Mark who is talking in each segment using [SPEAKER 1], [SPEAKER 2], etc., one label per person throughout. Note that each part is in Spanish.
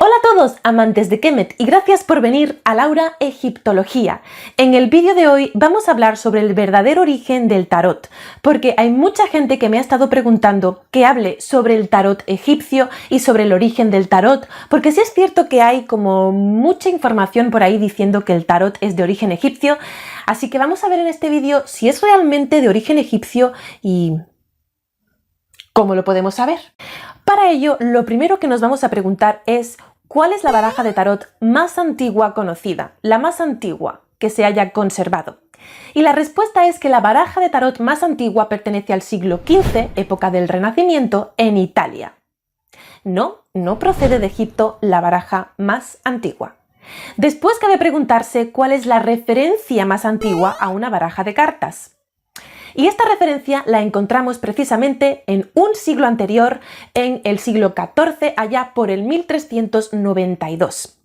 [SPEAKER 1] Hola a todos, amantes de Kemet, y gracias por venir a Laura Egiptología. En el vídeo de hoy vamos a hablar sobre el verdadero origen del tarot, porque hay mucha gente que me ha estado preguntando que hable sobre el tarot egipcio y sobre el origen del tarot, porque sí es cierto que hay como mucha información por ahí diciendo que el tarot es de origen egipcio, así que vamos a ver en este vídeo si es realmente de origen egipcio y ¿cómo lo podemos saber? Para ello, lo primero que nos vamos a preguntar es ¿cuál es la baraja de tarot más antigua conocida? La más antigua que se haya conservado. Y la respuesta es que la baraja de tarot más antigua pertenece al siglo XV, época del Renacimiento, en Italia. No procede de Egipto la baraja más antigua. Después cabe preguntarse cuál es la referencia más antigua a una baraja de cartas. Y esta referencia la encontramos precisamente en un siglo anterior, en el siglo XIV, allá por el 1392.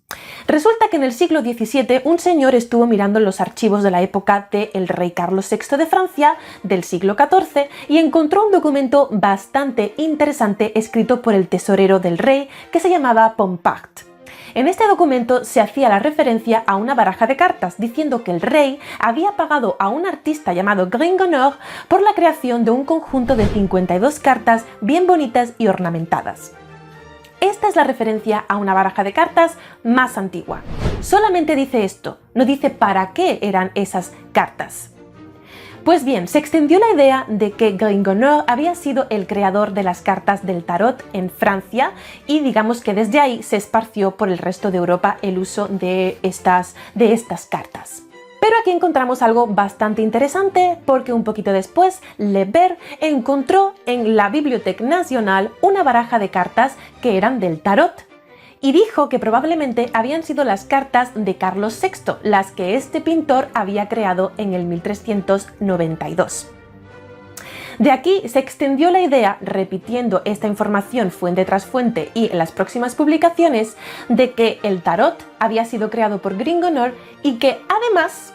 [SPEAKER 1] Resulta que en el siglo XVII un señor estuvo mirando los archivos de la época del rey Carlos VI de Francia, del siglo XIV, y encontró un documento bastante interesante escrito por el tesorero del rey, que se llamaba Pompact. En este documento se hacía la referencia a una baraja de cartas, diciendo que el rey había pagado a un artista llamado Gringonor por la creación de un conjunto de 52 cartas bien bonitas y ornamentadas. Esta es la referencia a una baraja de cartas más antigua. Solamente dice esto, no dice para qué eran esas cartas. Pues bien, se extendió la idea de que Gringonor había sido el creador de las cartas del tarot en Francia y digamos que desde ahí se esparció por el resto de Europa el uso de estas cartas. Pero aquí encontramos algo bastante interesante porque un poquito después Le Ver encontró en la Biblioteca Nacional una baraja de cartas que eran del tarot. Y dijo que probablemente habían sido las cartas de Carlos VI, las que este pintor había creado en el 1392. De aquí se extendió la idea, repitiendo esta información fuente tras fuente y en las próximas publicaciones, de que el tarot había sido creado por Gringonor y que además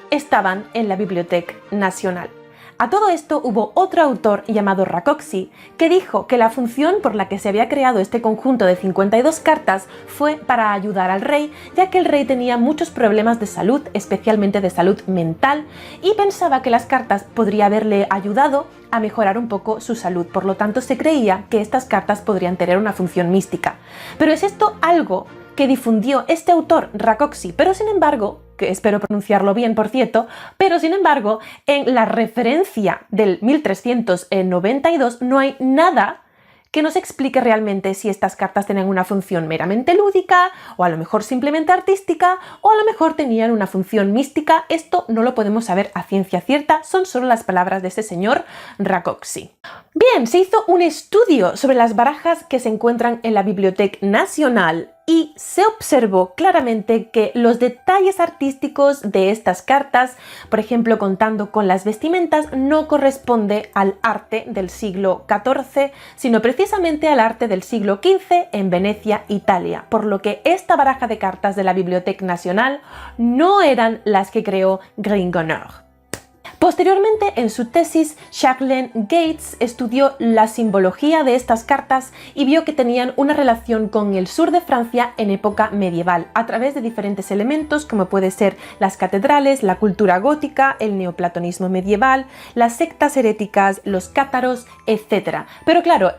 [SPEAKER 1] estaban en la Biblioteca Nacional. A todo esto hubo otro autor llamado Rákóczi que dijo que la función por la que se había creado este conjunto de 52 cartas fue para ayudar al rey, ya que el rey tenía muchos problemas de salud, especialmente de salud mental, y pensaba que las cartas podrían haberle ayudado a mejorar un poco su salud. Por lo tanto, se creía que estas cartas podrían tener una función mística. Pero ¿es esto algo que difundió este autor Rákóczi? Pero sin embargo, que espero pronunciarlo bien por cierto, pero sin embargo en la referencia del 1392 no hay nada que nos explique realmente si estas cartas tenían una función meramente lúdica o a lo mejor simplemente artística o a lo mejor tenían una función mística. Esto no lo podemos saber a ciencia cierta, son solo las palabras de este señor Rákóczi. Bien, se hizo un estudio sobre las barajas que se encuentran en la Biblioteca Nacional y se observó claramente que los detalles artísticos de estas cartas, por ejemplo contando con las vestimentas, no corresponde al arte del siglo XIV, sino precisamente al arte del siglo XV en Venecia, Italia, por lo que esta baraja de cartas de la Biblioteca Nacional no eran las que creó Gringonor. Posteriormente, en su tesis, Jacqueline Gates estudió la simbología de estas cartas y vio que tenían una relación con el sur de Francia en época medieval, a través de diferentes elementos como puede ser las catedrales, la cultura gótica, el neoplatonismo medieval, las sectas heréticas, los cátaros, etc. Pero claro,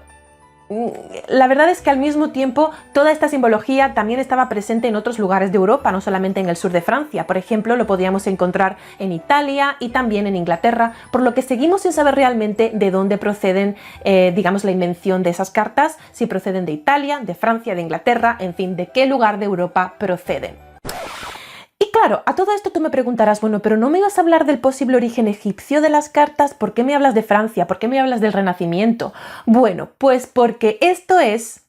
[SPEAKER 1] la verdad es que al mismo tiempo toda esta simbología también estaba presente en otros lugares de Europa, no solamente en el sur de Francia. Por ejemplo, lo podíamos encontrar en Italia y también en Inglaterra, por lo que seguimos sin saber realmente de dónde proceden, digamos, la invención de esas cartas, si proceden de Italia, de Francia, de Inglaterra, en fin, de qué lugar de Europa proceden. Y claro, a todo esto tú me preguntarás, bueno, pero ¿no me ibas a hablar del posible origen egipcio de las cartas? ¿Por qué me hablas de Francia? ¿Por qué me hablas del Renacimiento? Bueno, pues porque esto es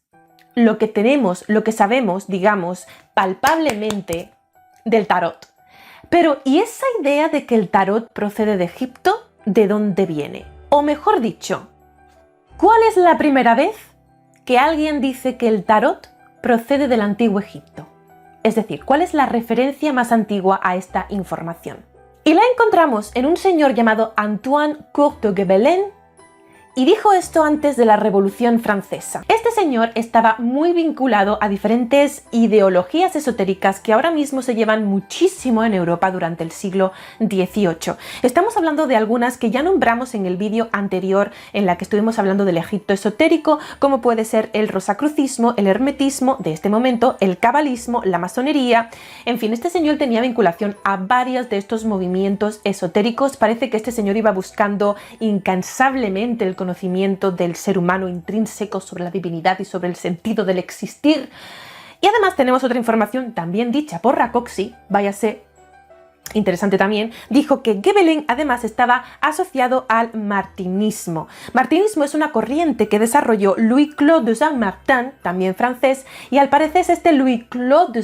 [SPEAKER 1] lo que tenemos, lo que sabemos, digamos, palpablemente del tarot. Pero, ¿y esa idea de que el tarot procede de Egipto? ¿De dónde viene? O mejor dicho, ¿cuál es la primera vez que alguien dice que el tarot procede del antiguo Egipto? Es decir, ¿cuál es la referencia más antigua a esta información? Y la encontramos en un señor llamado Antoine Court de Gebelin Y dijo esto antes de la Revolución Francesa. Este señor estaba muy vinculado a diferentes ideologías esotéricas que ahora mismo se llevan muchísimo en Europa durante el siglo XVIII. Estamos hablando de algunas que ya nombramos en el vídeo anterior en la que estuvimos hablando del Egipto esotérico, como puede ser el rosacrucismo, el hermetismo de este momento, el cabalismo, la masonería. En fin, este señor tenía vinculación a varios de estos movimientos esotéricos. Parece que este señor iba buscando incansablemente el conocimiento del ser humano intrínseco sobre la divinidad y sobre el sentido del existir. Y además tenemos otra información también dicha por Rákóczi, váyase, interesante también, dijo que Gébelin además estaba asociado al martinismo. Martinismo es una corriente que desarrolló Louis-Claude de Saint-Martin, también francés, y al parecer este Louis-Claude de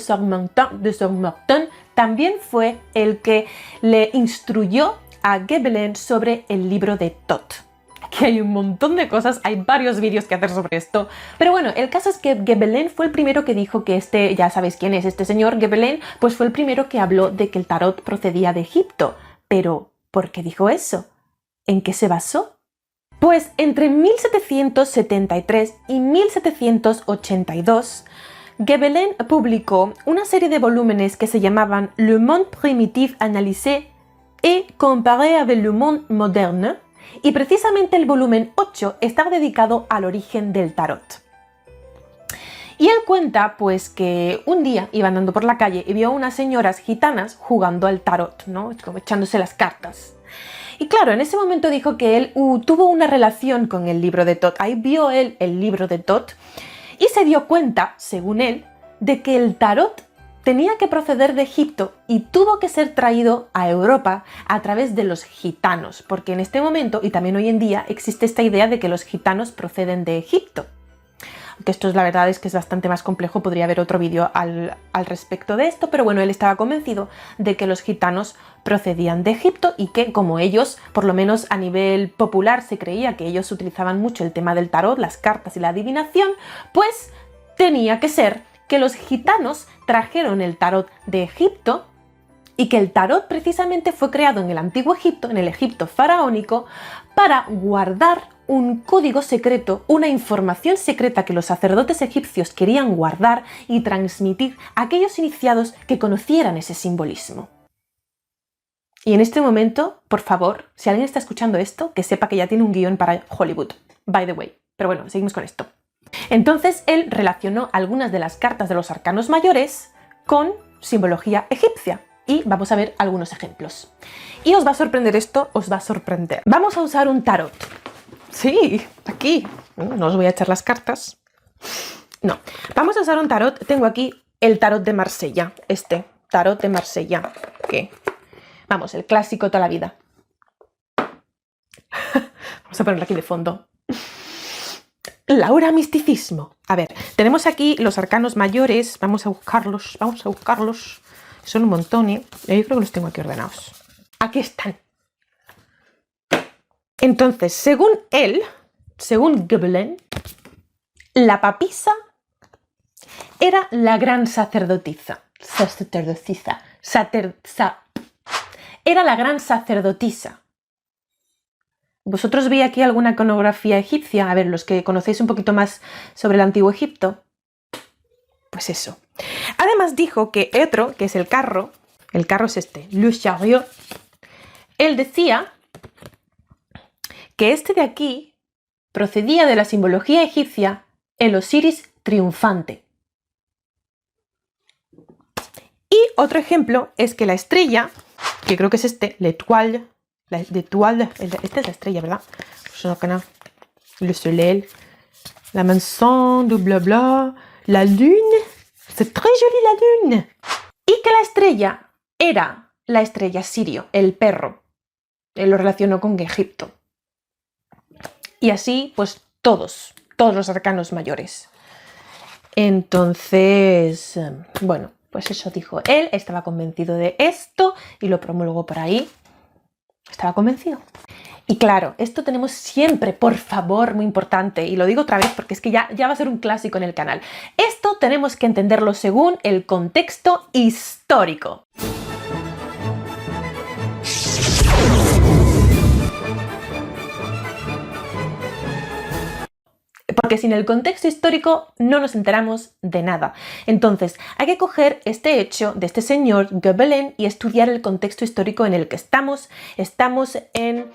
[SPEAKER 1] Saint-Martin también fue el que le instruyó a Gébelin sobre el libro de Thoth. Aquí hay un montón de cosas, hay varios vídeos que hacer sobre esto, pero bueno, el caso es que Gébelin fue el primero que dijo que ya sabéis quién es este señor Gébelin, pues fue el primero que habló de que el tarot procedía de Egipto. Pero, ¿por qué dijo eso? ¿En qué se basó? Pues entre 1773 y 1782, Gébelin publicó una serie de volúmenes que se llamaban Le monde primitif analysé et comparé avec le monde moderne, y precisamente el volumen 8 estaba dedicado al origen del tarot. Y él cuenta pues que un día iba andando por la calle y vio a unas señoras gitanas jugando al tarot, ¿no? Como echándose las cartas. Y claro, en ese momento dijo que él tuvo una relación con el libro de Thoth. Ahí vio él el libro de Thoth y se dio cuenta, según él, de que el tarot tenía que proceder de Egipto y tuvo que ser traído a Europa a través de los gitanos, porque en este momento, y también hoy en día, existe esta idea de que los gitanos proceden de Egipto. Aunque esto la verdad es que es bastante más complejo, podría haber otro vídeo al respecto de esto, pero bueno, él estaba convencido de que los gitanos procedían de Egipto y que, como ellos, por lo menos a nivel popular, se creía que ellos utilizaban mucho el tema del tarot, las cartas y la adivinación, pues tenía que ser que los gitanos trajeron el tarot de Egipto y que el tarot precisamente fue creado en el antiguo Egipto, en el Egipto faraónico, para guardar un código secreto, una información secreta que los sacerdotes egipcios querían guardar y transmitir a aquellos iniciados que conocieran ese simbolismo. Y en este momento, por favor, si alguien está escuchando esto, que sepa que ya tiene un guión para Hollywood, by the way. Pero bueno, seguimos con esto. Entonces él relacionó algunas de las cartas de los arcanos mayores con simbología egipcia y vamos a ver algunos ejemplos. Y os va a sorprender esto, os va a sorprender. Vamos a usar un tarot. Sí, aquí. No os voy a echar las cartas. No, vamos a usar un tarot. Tengo aquí el tarot de Marsella, este tarot de Marsella, que, vamos, el clásico toda la vida. Vamos a ponerlo aquí de fondo. Laura Misticismo. A ver, tenemos aquí los arcanos mayores. Vamos a buscarlos, vamos a buscarlos. Son un montón, ¿eh? Yo creo que los tengo aquí ordenados. Aquí están. Entonces, según él, según Gébelin, la papisa era la gran sacerdotisa. Era la gran sacerdotisa. ¿Vosotros veis aquí alguna iconografía egipcia? A ver, los que conocéis un poquito más sobre el antiguo Egipto. Pues eso. Además dijo que otro, que es el carro es este, Le Chariot, él decía que este de aquí procedía de la simbología egipcia, el Osiris triunfante. Y otro ejemplo es que la estrella, que creo que es este, l'étoile, esta es la estrella, ¿verdad? Le soleil, la maison, du blabla, la lune, c'est très joli la lune. Y que la estrella era la estrella Sirio, el perro. Él lo relacionó con Egipto. Y así, pues todos los arcanos mayores. Entonces, bueno, pues eso dijo él, estaba convencido de esto y lo promulgó por ahí. Estaba convencido. Y claro, esto tenemos siempre, por favor, muy importante, y lo digo otra vez porque es que ya va a ser un clásico en el canal. Esto tenemos que entenderlo según el contexto histórico. porque sin el contexto histórico no nos enteramos de nada. Entonces, hay que coger este hecho de este señor Gobelin y estudiar el contexto histórico en el que estamos. Estamos en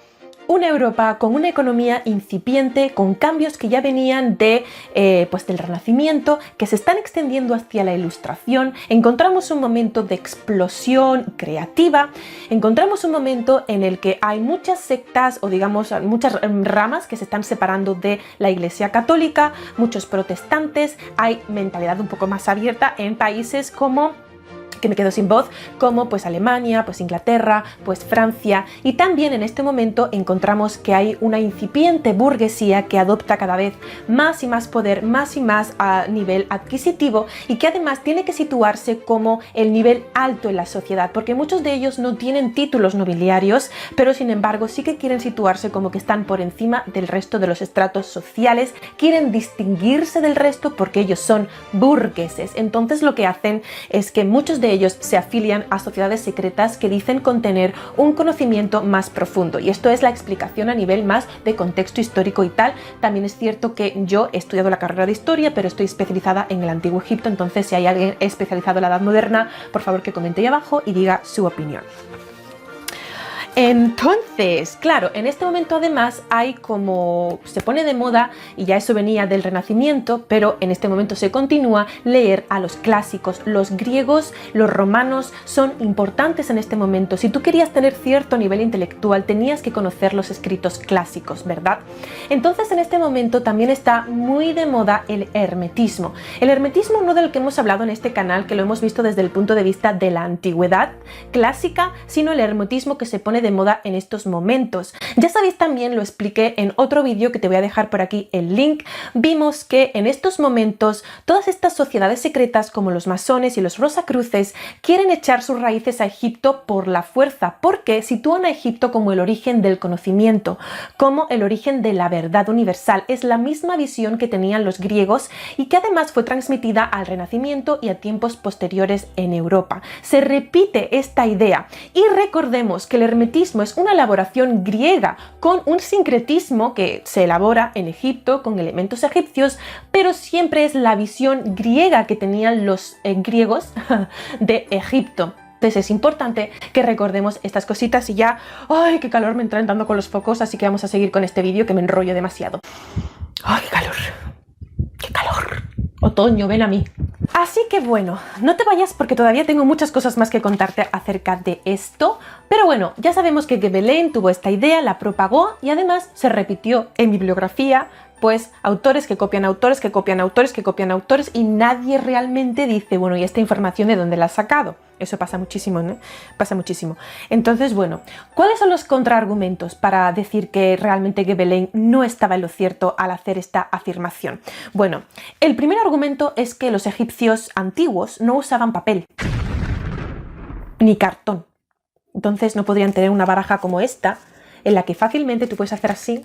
[SPEAKER 1] una Europa con una economía incipiente, con cambios que ya venían del Renacimiento, que se están extendiendo hacia la Ilustración. Encontramos un momento de explosión creativa, encontramos un momento en el que hay muchas sectas o digamos muchas ramas que se están separando de la Iglesia Católica, muchos protestantes, hay mentalidad un poco más abierta en países como que me quedo sin voz, como pues Alemania, pues Inglaterra, pues Francia, y también en este momento encontramos que hay una incipiente burguesía que adopta cada vez más y más poder, más y más a nivel adquisitivo, y que además tiene que situarse como el nivel alto en la sociedad, porque muchos de ellos no tienen títulos nobiliarios, pero sin embargo sí que quieren situarse como que están por encima del resto de los estratos sociales, quieren distinguirse del resto porque ellos son burgueses. Entonces lo que hacen es que muchos de ellos se afilian a sociedades secretas que dicen contener un conocimiento más profundo, y esto es la explicación a nivel más de contexto histórico y tal. También es cierto que yo he estudiado la carrera de historia, pero estoy especializada en el Antiguo Egipto, entonces si hay alguien especializado en la Edad Moderna, por favor que comente ahí abajo y diga su opinión. Entonces, claro, en este momento además hay como, se pone de moda, y ya eso venía del Renacimiento, pero en este momento se continúa, leer a los clásicos. Los griegos, los romanos son importantes en este momento. Si tú querías tener cierto nivel intelectual, tenías que conocer los escritos clásicos, ¿verdad? Entonces en este momento también está muy de moda el hermetismo. El hermetismo no del que hemos hablado en este canal, que lo hemos visto desde el punto de vista de la antigüedad clásica, sino el hermetismo que se pone de moda en estos momentos. Ya sabéis, también lo expliqué en otro vídeo que te voy a dejar por aquí el link. Vimos que en estos momentos todas estas sociedades secretas como los masones y los rosacruces quieren echar sus raíces a Egipto por la fuerza, porque sitúan a Egipto como el origen del conocimiento, como el origen de la verdad universal. Es la misma visión que tenían los griegos y que además fue transmitida al Renacimiento y a tiempos posteriores en Europa. Se repite esta idea, y recordemos que el hermetismo es una elaboración griega con un sincretismo que se elabora en Egipto con elementos egipcios, pero siempre es la visión griega que tenían los griegos de Egipto. Entonces es importante que recordemos estas cositas. Y ya, ¡ay, qué calor me entra entrando con los focos! Así que vamos a seguir con este vídeo, que me enrollo demasiado. ¡Ay, qué calor! ¡Qué calor! Otoño, ven a mí. Así que bueno, no te vayas porque todavía tengo muchas cosas más que contarte acerca de esto, pero bueno, ya sabemos que Gobelin tuvo esta idea, la propagó y además se repitió en bibliografía, pues autores que copian autores, que copian autores, que copian autores, y nadie realmente dice, bueno, ¿y esta información de dónde la has sacado? Eso pasa muchísimo, ¿no? Pasa muchísimo. Entonces, bueno, ¿cuáles son los contraargumentos para decir que realmente Gobelin no estaba en lo cierto al hacer esta afirmación? Bueno, el primer argumento es que los egipcios antiguos no usaban papel ni cartón. Entonces no podrían tener una baraja como esta, en la que fácilmente tú puedes hacer así,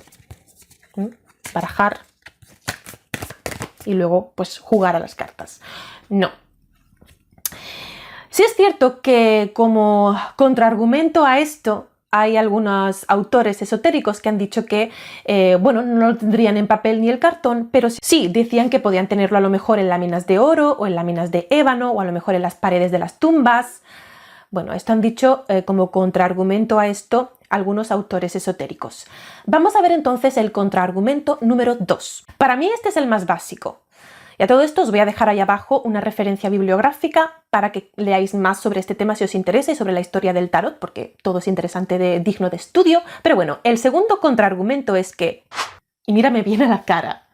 [SPEAKER 1] barajar y luego pues jugar a las cartas. No. Sí es cierto que como contraargumento a esto hay algunos autores esotéricos que han dicho que, bueno, no lo tendrían en papel ni el cartón, pero sí decían que podían tenerlo a lo mejor en láminas de oro o en láminas de ébano o a lo mejor en las paredes de las tumbas. Bueno, esto han dicho como contraargumento a esto algunos autores esotéricos. Vamos a ver entonces el contraargumento número 2. Para mí este es el más básico. Y a todo esto os voy a dejar ahí abajo una referencia bibliográfica para que leáis más sobre este tema si os interesa y sobre la historia del tarot, porque todo es interesante, digno de estudio. Pero bueno, el segundo contraargumento es que, y mírame bien a la cara,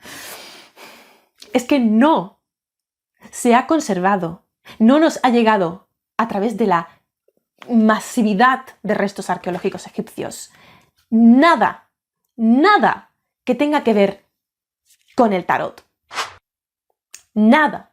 [SPEAKER 1] es que no se ha conservado, no nos ha llegado a través de la masividad de restos arqueológicos egipcios nada que tenga que ver con el tarot. Nada.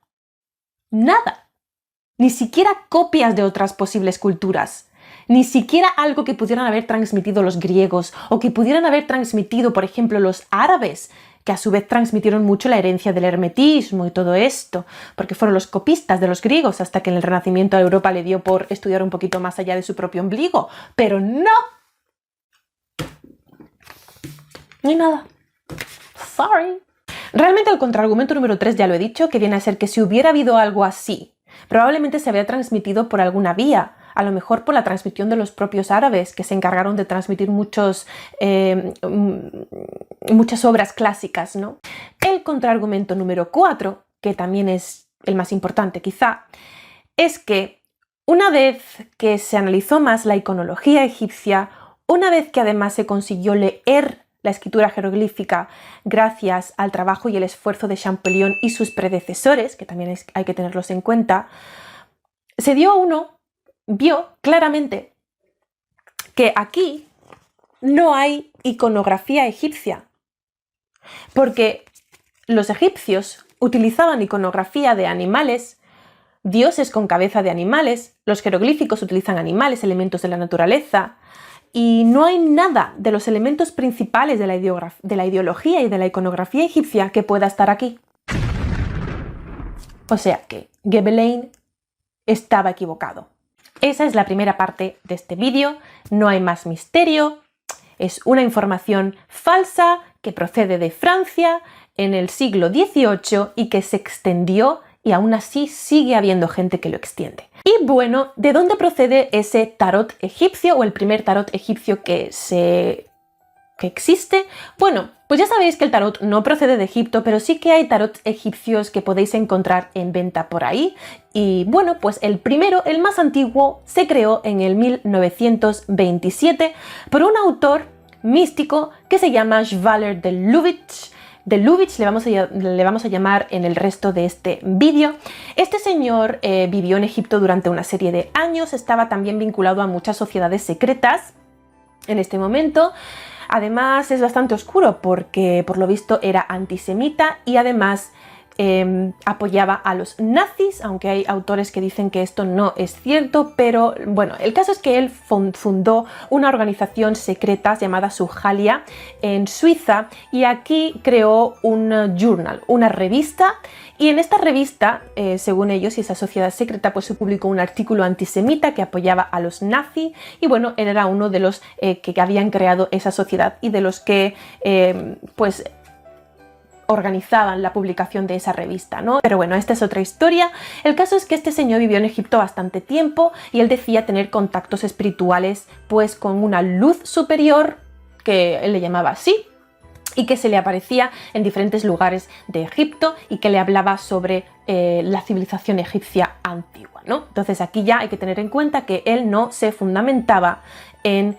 [SPEAKER 1] Ni siquiera copias de otras posibles culturas. Ni siquiera algo que pudieran haber transmitido los griegos o que pudieran haber transmitido, por ejemplo, los árabes, que a su vez transmitieron mucho la herencia del hermetismo y todo esto, porque fueron los copistas de los griegos hasta que en el Renacimiento a Europa le dio por estudiar un poquito más allá de su propio ombligo. Pero no. No hay nada. Sorry. Realmente el contraargumento número 3 ya lo he dicho, que viene a ser que si hubiera habido algo así, probablemente se había transmitido por alguna vía, a lo mejor por la transmisión de los propios árabes, que se encargaron de transmitir muchas obras clásicas, ¿no? El contraargumento número 4, que también es el más importante quizá, es que una vez que se analizó más la iconología egipcia, una vez que además se consiguió leer la escritura jeroglífica gracias al trabajo y el esfuerzo de Champollion y sus predecesores, que también hay que tenerlos en cuenta, vio claramente que aquí no hay iconografía egipcia, porque los egipcios utilizaban iconografía de animales, dioses con cabeza de animales, los jeroglíficos utilizan animales, elementos de la naturaleza, y no hay nada de los elementos principales de la ideología y de la iconografía egipcia que pueda estar aquí. O sea que Gebelein estaba equivocado. Esa es la primera parte de este vídeo, no hay más misterio, es una información falsa que procede de Francia en el siglo XVIII y que se extendió y aún así sigue habiendo gente que lo extiende. Y bueno, ¿de dónde procede ese tarot egipcio o el primer tarot egipcio que existe? Bueno, pues ya sabéis que el tarot no procede de Egipto, pero sí que hay tarot egipcios que podéis encontrar en venta por ahí. Y bueno, pues el primero, el más antiguo, se creó en el 1927 por un autor místico que se llama Schwaller de Lubitsch. De Lubitsch le vamos a llamar en el resto de este vídeo. Este señor vivió en Egipto durante una serie de años, estaba también vinculado a muchas sociedades secretas en este momento. Además es bastante oscuro porque por lo visto era antisemita y además apoyaba a los nazis, aunque hay autores que dicen que esto no es cierto, pero bueno, el caso es que él fundó una organización secreta llamada Subhalia en Suiza y aquí creó un journal, una revista, y en esta revista, según ellos y esa sociedad secreta, pues se publicó un artículo antisemita que apoyaba a los nazis y bueno, él era uno de los que habían creado esa sociedad y de los que pues organizaban la publicación de esa revista, ¿no? Pero bueno, esta es otra historia. El caso es que este señor vivió en Egipto bastante tiempo y él decía tener contactos espirituales pues con una luz superior, que él le llamaba así, y que se le aparecía en diferentes lugares de Egipto y que le hablaba sobre la civilización egipcia antigua, ¿no? Entonces aquí ya hay que tener en cuenta que él no se fundamentaba en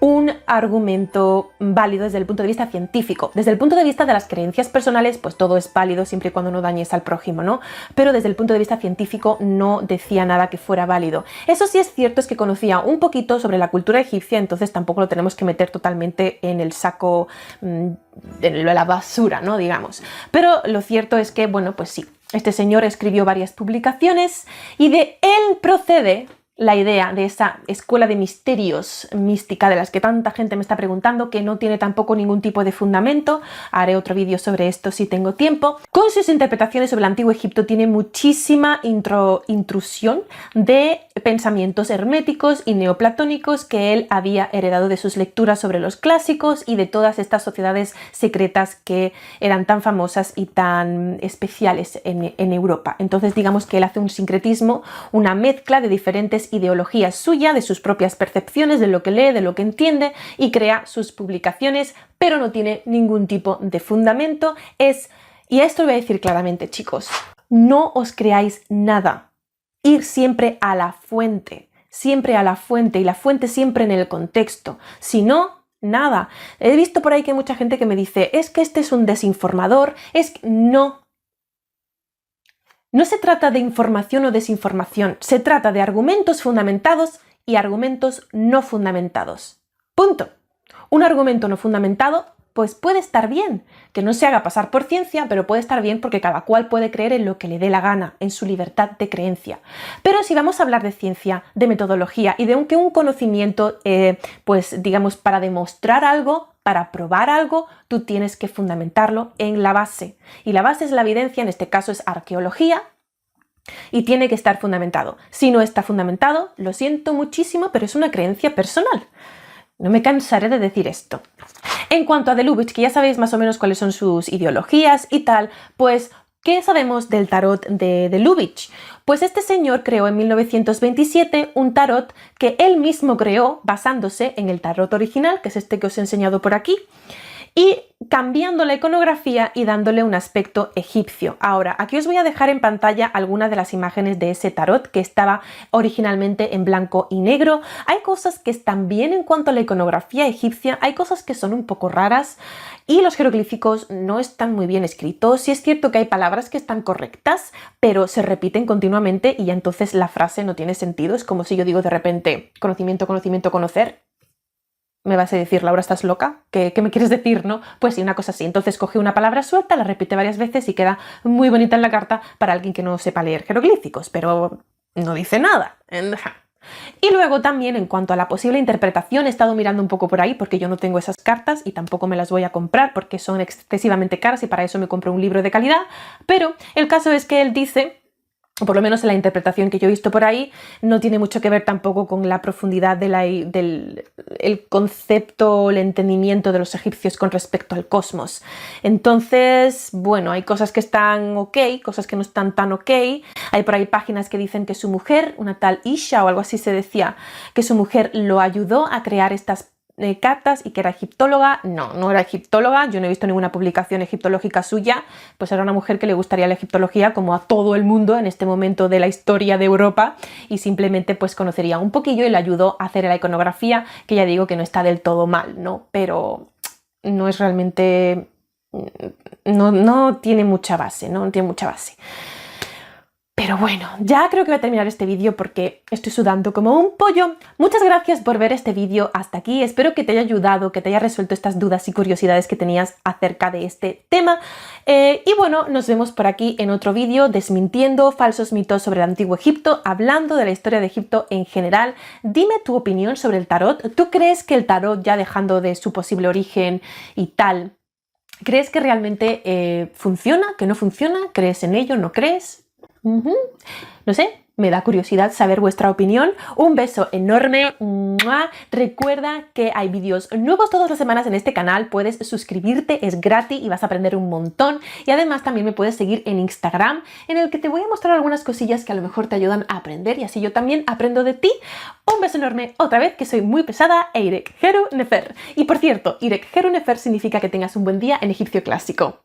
[SPEAKER 1] un argumento válido desde el punto de vista científico. Desde el punto de vista de las creencias personales, pues todo es válido siempre y cuando no dañes al prójimo, ¿no? Pero desde el punto de vista científico no decía nada que fuera válido. Eso sí es cierto, es que conocía un poquito sobre la cultura egipcia, entonces tampoco lo tenemos que meter totalmente en el saco de la basura, ¿no? Digamos. Pero lo cierto es que, bueno, pues sí, este señor escribió varias publicaciones y de él procede la idea de esa escuela de misterios mística de las que tanta gente me está preguntando, que no tiene tampoco ningún tipo de fundamento. Haré otro vídeo sobre esto si tengo tiempo. Con sus interpretaciones sobre el Antiguo Egipto tiene muchísima intrusión de pensamientos herméticos y neoplatónicos que él había heredado de sus lecturas sobre los clásicos y de todas estas sociedades secretas que eran tan famosas y tan especiales en Europa. Entonces digamos que él hace un sincretismo, una mezcla de diferentes ideología suya, de sus propias percepciones, de lo que lee, de lo que entiende y crea sus publicaciones, pero no tiene ningún tipo de fundamento. Y esto lo voy a decir claramente, chicos, no os creáis nada. Ir siempre a la fuente y la fuente siempre en el contexto. Si no, nada. He visto por ahí que hay mucha gente que me dice, es que este es un desinformador, es que no. No se trata de información o desinformación, se trata de argumentos fundamentados y argumentos no fundamentados. Punto. Un argumento no fundamentado pues puede estar bien, que no se haga pasar por ciencia, pero puede estar bien porque cada cual puede creer en lo que le dé la gana, en su libertad de creencia. Pero si vamos a hablar de ciencia, de metodología y de que un conocimiento, pues digamos, para demostrar algo, para probar algo, tú tienes que fundamentarlo en la base. Y la base es la evidencia, en este caso es arqueología, y tiene que estar fundamentado. Si no está fundamentado, lo siento muchísimo, pero es una creencia personal. No me cansaré de decir esto. En cuanto a de Lubitsch, que ya sabéis más o menos cuáles son sus ideologías y tal, pues ¿qué sabemos del tarot de Lubitsch? Pues este señor creó en 1927 un tarot que él mismo creó basándose en el tarot original, que es este que os he enseñado por aquí, y cambiando la iconografía y dándole un aspecto egipcio. Ahora, aquí os voy a dejar en pantalla algunas de las imágenes de ese tarot que estaba originalmente en blanco y negro. Hay cosas que están bien en cuanto a la iconografía egipcia, hay cosas que son un poco raras y los jeroglíficos no están muy bien escritos. Sí es cierto que hay palabras que están correctas, pero se repiten continuamente y ya entonces la frase no tiene sentido. Es como si yo digo de repente conocimiento, conocimiento, conocer. Me vas a decir, Laura, ¿estás loca? ¿Qué me quieres decir, no? Pues sí, una cosa así. Entonces coge una palabra suelta, la repite varias veces y queda muy bonita en la carta para alguien que no sepa leer jeroglíficos, pero no dice nada. Y luego también, en cuanto a la posible interpretación, he estado mirando un poco por ahí porque yo no tengo esas cartas y tampoco me las voy a comprar porque son excesivamente caras y para eso me compro un libro de calidad, pero el caso es que él dice, o por lo menos en la interpretación que yo he visto por ahí, no tiene mucho que ver tampoco con la profundidad del concepto, el entendimiento de los egipcios con respecto al cosmos. Entonces, bueno, hay cosas que están ok, cosas que no están tan ok. Hay por ahí páginas que dicen que su mujer, una tal Isha o algo así se decía, que su mujer lo ayudó a crear estas cartas y que era egiptóloga. No, no era egiptóloga, yo no he visto ninguna publicación egiptológica suya, pues era una mujer que le gustaría la egiptología como a todo el mundo en este momento de la historia de Europa y simplemente pues conocería un poquillo y le ayudó a hacer la iconografía, que ya digo que no está del todo mal, ¿no? Pero no es realmente... no tiene mucha base, ¿no? No tiene mucha base. Pero bueno, ya creo que voy a terminar este vídeo porque estoy sudando como un pollo. Muchas gracias por ver este vídeo hasta aquí. Espero que te haya ayudado, que te haya resuelto estas dudas y curiosidades que tenías acerca de este tema. Y bueno, nos vemos por aquí en otro vídeo desmintiendo falsos mitos sobre el Antiguo Egipto, hablando de la historia de Egipto en general. Dime tu opinión sobre el tarot. ¿Tú crees que el tarot, ya dejando de su posible origen y tal, crees que realmente funciona, que no funciona? ¿Crees en ello? ¿No crees? No sé, me da curiosidad saber vuestra opinión. Un beso enorme. ¡Mua! Recuerda que hay vídeos nuevos todas las semanas en este canal. Puedes suscribirte, es gratis y vas a aprender un montón. Y además también me puedes seguir en Instagram, en el que te voy a mostrar algunas cosillas que a lo mejor te ayudan a aprender y así yo también aprendo de ti. Un beso enorme otra vez, que soy muy pesada, e Irek Heru Nefer. Y por cierto, Irek Heru Nefer significa que tengas un buen día en egipcio clásico.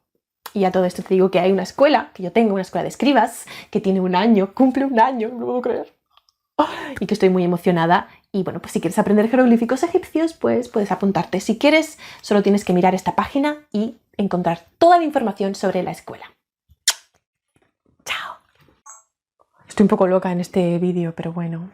[SPEAKER 1] Y a todo esto te digo que hay una escuela, que yo tengo una escuela de escribas, que tiene un año, cumple un año, no lo puedo creer. Y que estoy muy emocionada. Y bueno, pues si quieres aprender jeroglíficos egipcios, pues puedes apuntarte. Si quieres, solo tienes que mirar esta página y encontrar toda la información sobre la escuela. Chao. Estoy un poco loca en este vídeo, pero bueno.